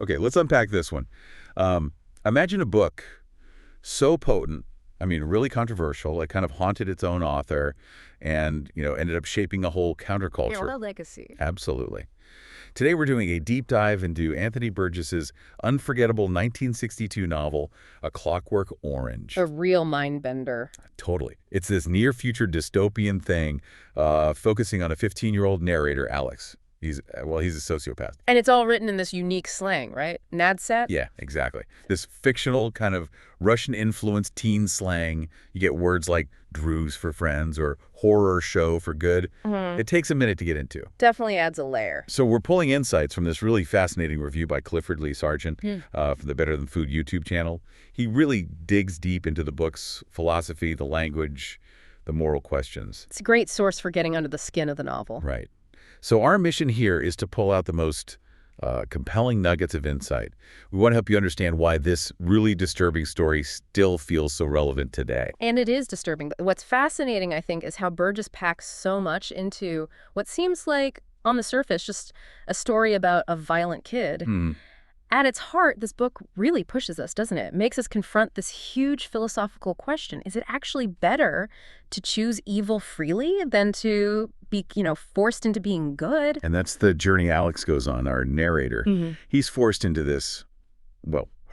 Okay, let's unpack this one. Imagine a book so potent, I mean, really controversial, it kind of haunted its own author and, ended up shaping a whole Yeah, what counterculture. a legacy. Absolutely. Today we're doing a deep dive into Anthony Burgess's unforgettable 1962 novel, A Clockwork Orange. A real mind bender. Totally. It's this near-future dystopian thing focusing on a 15-year-old narrator, Alex. He's a sociopath. And it's all written in this unique slang, right? Nadsat? Yeah, exactly. This fictional kind of Russian-influenced teen slang. You get words like Drews for friends or horror show for good. It takes a minute to get into. Definitely adds a layer. So we're pulling insights from this really fascinating review by Clifford Lee Sargent Hmm. from the Better Than Food YouTube channel. He really digs deep into the book's philosophy, the language, the moral questions. It's a great source for getting under the skin of the novel. Right. So our mission here is to pull out the most compelling nuggets of insight. We want to help you understand why this really disturbing story still feels so relevant today. And it is disturbing. What's fascinating, I think, is how Burgess packs so much into what seems like, on the surface, just a story about a violent kid. At its heart, this book really pushes us, doesn't it? It makes us confront this huge philosophical question. Is it actually better to choose evil freely than to be, forced into being good? And that's the journey Alex goes on, our narrator. He's forced into this,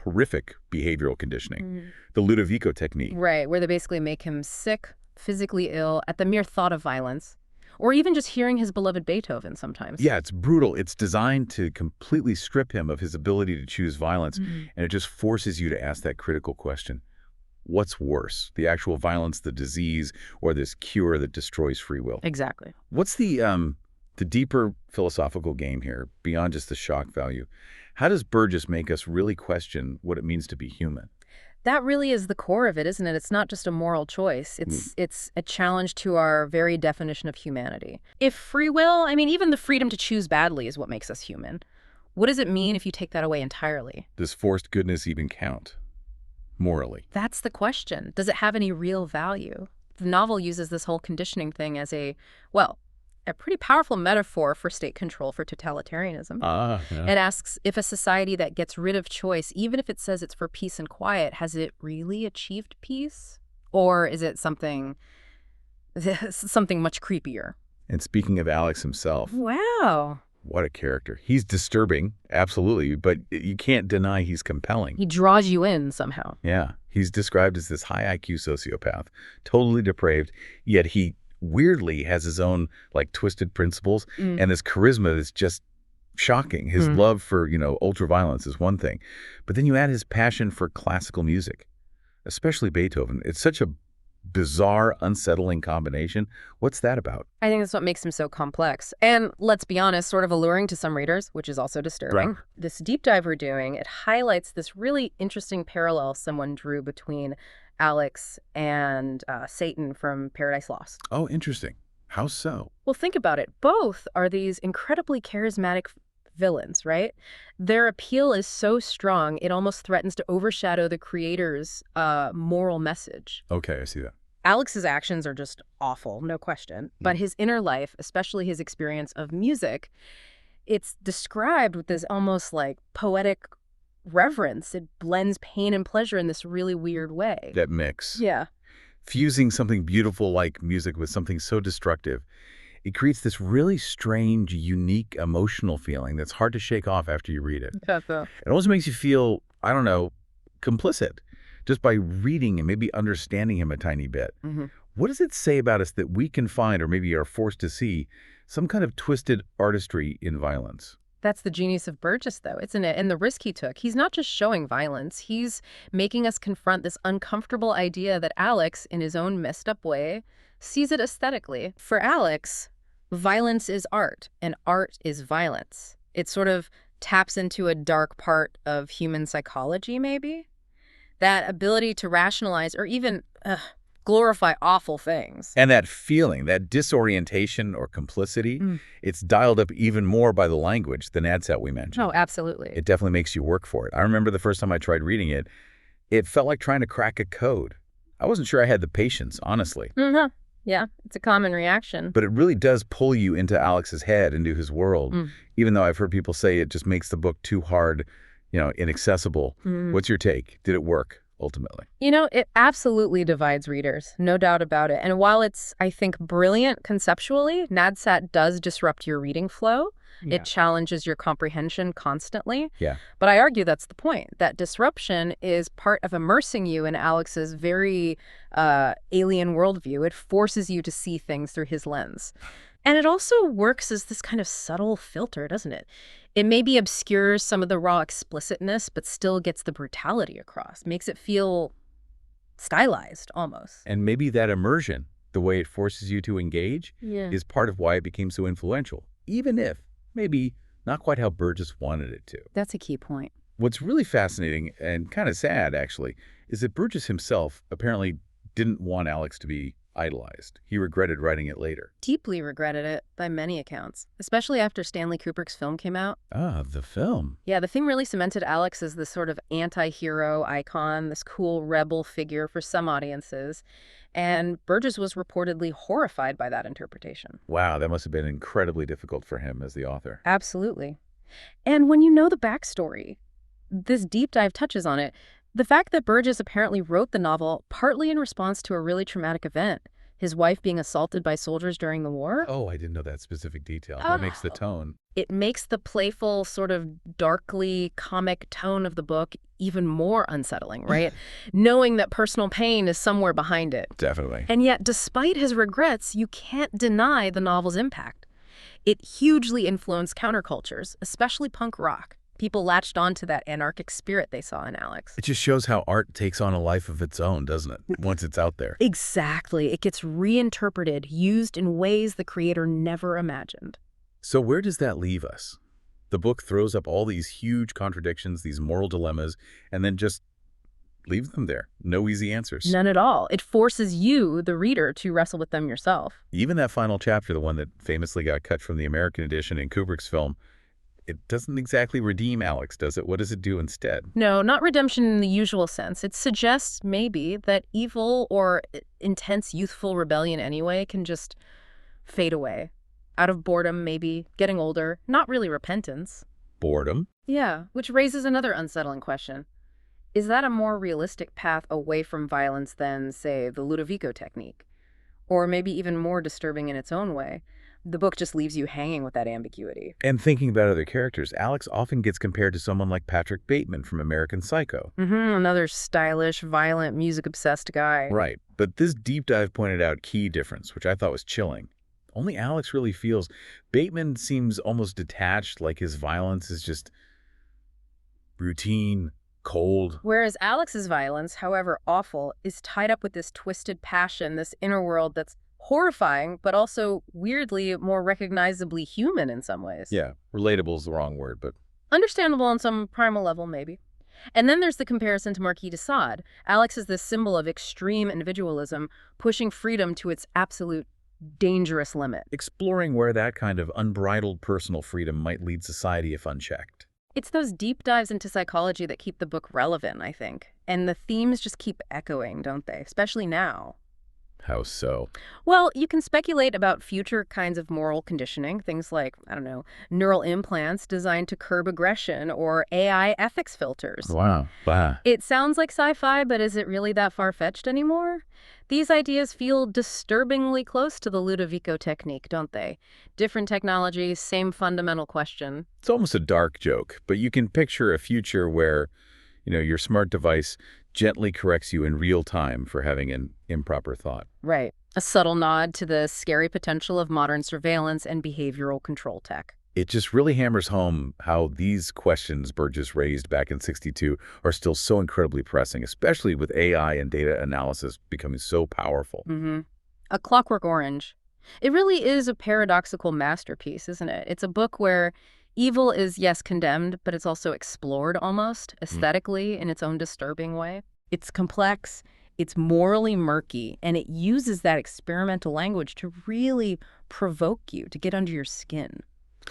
horrific behavioral conditioning, the Ludovico technique. Right, where they basically make him sick, physically ill, at the mere thought of violence. Or even just hearing his beloved Beethoven sometimes. Yeah, it's brutal. It's designed to completely strip him of his ability to choose violence, and it just forces you to ask that critical question. What's worse, the actual violence, the disease, or this cure that destroys free will? Exactly. What's the deeper philosophical game here, beyond just the shock value? How does Burgess make us really question what it means to be human? That really is the core of it, isn't it? It's not just a moral choice. It's a challenge to our very definition of humanity. If free will, even the freedom to choose badly is what makes us human. What does it mean if you take that away entirely? Does forced goodness even count, morally? That's the question. Does it have any real value? The novel uses this whole conditioning thing as a pretty powerful metaphor for state control, for totalitarianism. Yeah. It asks if a society that gets rid of choice, even if it says it's for peace and quiet, has it really achieved peace? Or is it something much creepier? And speaking of Alex himself, Wow. what a character. He's disturbing, absolutely, but you can't deny he's compelling. He draws you in somehow. Yeah, he's described as this high IQ sociopath, totally depraved, yet he weirdly has his own twisted principles and this charisma that's just shocking. His love for, ultra-violence is one thing, but then you add his passion for classical music, especially Beethoven. It's such a bizarre, unsettling combination. What's that about? I think that's what makes him so complex. And let's be honest, sort of alluring to some readers, which is also disturbing. Right. This deep dive we're doing, it highlights this really interesting parallel someone drew between Alex and Satan from Paradise Lost. Oh, interesting. How so? Well, think about it. Both are these incredibly charismatic villains, right? Their appeal is so strong, it almost threatens to overshadow the creator's moral message. Okay, I see that. Alex's actions are just awful, no question. But his inner life, especially his experience of music, it's described with this almost poetic reverence. It blends pain and pleasure in this really weird way. That mix. Yeah. Fusing something beautiful like music with something so destructive, it creates this really strange, unique emotional feeling that's hard to shake off after you read it. It almost makes you feel, complicit just by reading and maybe understanding him a tiny bit. What does it say about us that we can find, or maybe are forced to see, some kind of twisted artistry in violence? That's the genius of Burgess, though, isn't it? And the risk he took. He's not just showing violence. He's making us confront this uncomfortable idea that Alex, in his own messed up way, sees it aesthetically. For Alex, violence is art, and art is violence. It sort of taps into a dark part of human psychology, maybe? That ability to rationalize or even glorify awful things. And that feeling, that disorientation or complicity, it's dialed up even more by the language, the Nadsat we mentioned. Oh, absolutely. It definitely makes you work for it. I remember the first time I tried reading it, it felt like trying to crack a code. I wasn't sure I had the patience, honestly. Yeah, it's a common reaction. But it really does pull you into Alex's head, into his world, even though I've heard people say it just makes the book too hard inaccessible. What's your take? Did it work, ultimately? It absolutely divides readers, no doubt about it. And while it's, I think, brilliant conceptually, Nadsat does disrupt your reading flow. Yeah. It challenges your comprehension constantly. Yeah. But I argue that's the point. That disruption is part of immersing you in Alex's very alien worldview. It forces you to see things through his lens. And it also works as this kind of subtle filter, doesn't it? It maybe obscures some of the raw explicitness, but still gets the brutality across, makes it feel stylized almost. And maybe that immersion, the way it forces you to engage, Yeah. is part of why it became so influential, even if maybe not quite how Burgess wanted it to. That's a key point. What's really fascinating and kind of sad, actually, is that Burgess himself apparently didn't want Alex to be idolized. He regretted writing it later. Deeply regretted it by many accounts, especially after Stanley Kubrick's film came out. Ah, the film. Yeah, the thing really cemented Alex as this sort of anti-hero icon, this cool rebel figure for some audiences. And Burgess was reportedly horrified by that interpretation. Wow, that must have been incredibly difficult for him as the author. Absolutely. And when you know the backstory, this deep dive touches on it. The fact that Burgess apparently wrote the novel partly in response to a really traumatic event, his wife being assaulted by soldiers during the war. Oh, I didn't know that specific detail. That makes the tone. It makes the playful, sort of darkly comic tone of the book even more unsettling, right? Knowing that personal pain is somewhere behind it. Definitely. And yet, despite his regrets, you can't deny the novel's impact. It hugely influenced countercultures, especially punk rock. People latched onto that anarchic spirit they saw in Alex. It just shows how art takes on a life of its own, doesn't it? Once it's out there. Exactly. It gets reinterpreted, used in ways the creator never imagined. So where does that leave us? The book throws up all these huge contradictions, these moral dilemmas, and then just leaves them there. No easy answers. None at all. It forces you, the reader, to wrestle with them yourself. Even that final chapter, the one that famously got cut from the American edition in Kubrick's film, it doesn't exactly redeem Alex, does it? What does it do instead? No, not redemption in the usual sense. It suggests maybe that evil or intense youthful rebellion anyway can just fade away. Out of boredom, maybe, getting older, not really repentance. Boredom? Yeah, which raises another unsettling question. Is that a more realistic path away from violence than, say, the Ludovico technique? Or maybe even more disturbing in its own way? The book just leaves you hanging with that ambiguity. And thinking about other characters, Alex often gets compared to someone like Patrick Bateman from American Psycho. Another stylish, violent, music-obsessed guy. Right. But this deep dive pointed out key difference, which I thought was chilling. Only Alex really feels. Bateman seems almost detached, like his violence is just routine, cold. Whereas Alex's violence, however awful, is tied up with this twisted passion, this inner world that's horrifying, but also weirdly more recognizably human in some ways. Yeah, relatable is the wrong word, but understandable on some primal level, maybe. And then there's the comparison to Marquis de Sade. Alex is this symbol of extreme individualism, pushing freedom to its absolute dangerous limit. Exploring where that kind of unbridled personal freedom might lead society if unchecked. It's those deep dives into psychology that keep the book relevant, I think. And the themes just keep echoing, don't they? Especially now. How so? Well, you can speculate about future kinds of moral conditioning, things like, I don't know, neural implants designed to curb aggression or AI ethics filters. Wow. It sounds like sci-fi, but is it really that far-fetched anymore? These ideas feel disturbingly close to the Ludovico technique, don't they? Different technologies, same fundamental question. It's almost a dark joke, but you can picture a future where, your smart device gently corrects you in real time for having an improper thought. Right. A subtle nod to the scary potential of modern surveillance and behavioral control tech. It just really hammers home how these questions Burgess raised back in '62 are still so incredibly pressing, especially with AI and data analysis becoming so powerful. A Clockwork Orange. It really is a paradoxical masterpiece, isn't it? It's a book where evil is, yes, condemned, but it's also explored almost, aesthetically, in its own disturbing way. It's complex, it's morally murky, and it uses that experimental language to really provoke you, to get under your skin.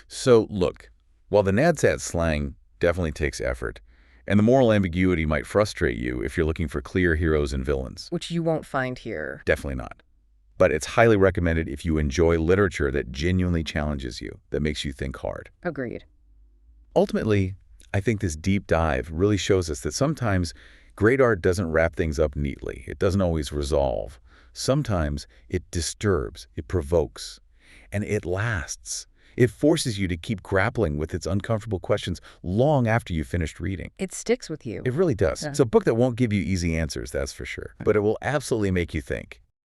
So, look, while the Nadsat slang definitely takes effort, and the moral ambiguity might frustrate you if you're looking for clear heroes and villains. Which you won't find here. Definitely not. But it's highly recommended if you enjoy literature that genuinely challenges you, that makes you think hard. Agreed. Ultimately, I think this deep dive really shows us that sometimes great art doesn't wrap things up neatly. It doesn't always resolve. Sometimes it disturbs, it provokes, and it lasts. It forces you to keep grappling with its uncomfortable questions long after you've finished reading. It sticks with you. It really does. Yeah. It's a book that won't give you easy answers, that's for sure. But it will absolutely make you think.